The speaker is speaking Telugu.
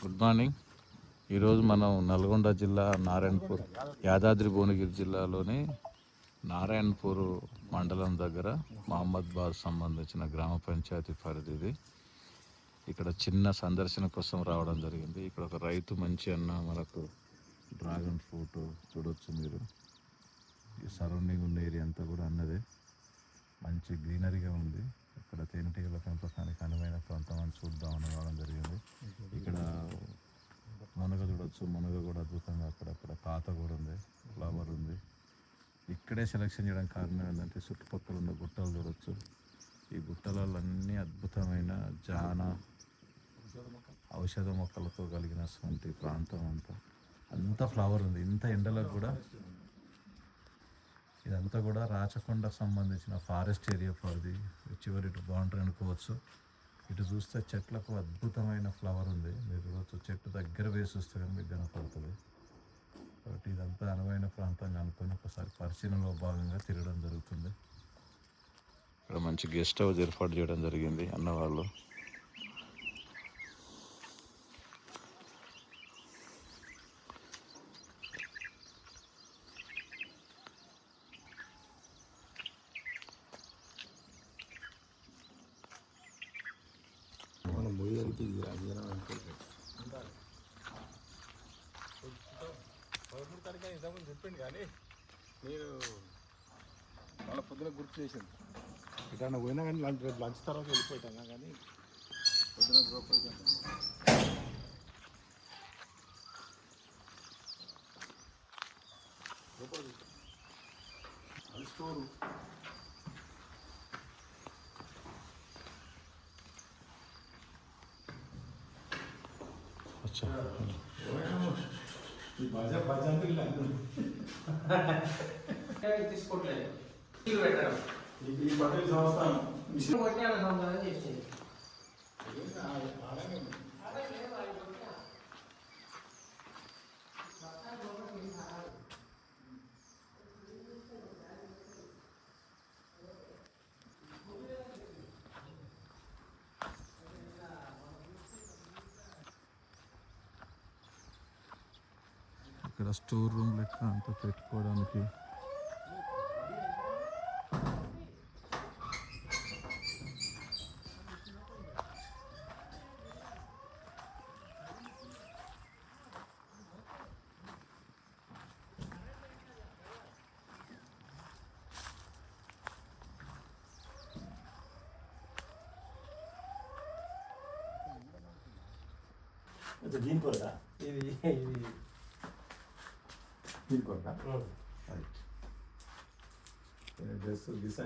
Good morning. ఈరోజు మనం నల్గొండ జిల్లా నారాయణపూర్, యాదాద్రి భువనగిరి జిల్లాలోని నారాయణపూర్ మండలం దగ్గర మహమ్మద్బాద్ సంబంధించిన గ్రామ పంచాయతీ పరిధి ఇది. ఇక్కడ చిన్న సందర్శన కోసం రావడం జరిగింది. ఇక్కడ ఒక రైతు మంచి అన్న మనకు డ్రాగన్ ఫ్రూట్ చూడొచ్చు మీరు. ఈ సరౌండింగ్ ఉన్న ఏరియా అంతా కూడా అన్నదే, మంచి గ్రీనరీగా ఉంది. ఇక్కడ తేనెటీగల పెంపకానికి అనువైన ప్రాంతం అని చూద్దామని రావడం జరిగింది. ఇక్కడ మునగ చూడొచ్చు, మునగ కూడా అద్భుతంగా అక్కడక్కడ కాత కూడా ఉంది, ఫ్లవర్ ఉంది. ఇక్కడే సెలెక్షన్ చేయడం కారణం ఏంటంటే చుట్టుపక్కల ఉన్న గుట్టలు చూడొచ్చు. ఈ గుట్టలన్నీ అద్భుతమైన జాన ఔషధ మొక్కలతో కలిగినటువంటి ప్రాంతం అంతా ఫ్లవర్ ఉంది. ఇంత ఎండలకు కూడా ఇదంతా కూడా రాచకొండ సంబంధించిన ఫారెస్ట్ ఏరియా పరిధి. చివరి ఇటు బౌండరీ అనుకోవచ్చు. ఇటు చూస్తే చెట్లకు అద్భుతమైన ఫ్లవర్ ఉంది. మీరు చూడవచ్చు, చెట్టు దగ్గర వేసి చూస్తే కానీ మీకు కనపడుతుంది. కాబట్టి ఇదంతా అనువైన ప్రాంతంగా అనుకొని ఒకసారి పరిశీలనలో భాగంగా తిరగడం జరుగుతుంది. ఇక్కడ మంచి గెస్ట్ హౌస్ ఏర్పాటు చేయడం జరిగింది అన్నవాళ్ళు. చెప్పింది కానీ నేను వాళ్ళ పొద్దున గుర్తు చేసింది. ఇక్కడ పోయినా కానీ రేపు లంచ్ తర్వాత వెళ్ళిపోతాను కానీ పొద్దున గ్రూప్ అది స్టోరు. తీసుకోవట్లేదు పెట్టడం ఈ పటేల్ సంస్థానం చేసింది. ఇక్కడ స్టోర్ రూమ్ లెక్క అంతా పెట్టుకోవడానికి దీని కొరక ఇది దీని కొరక డ్రెస్ డిసైన్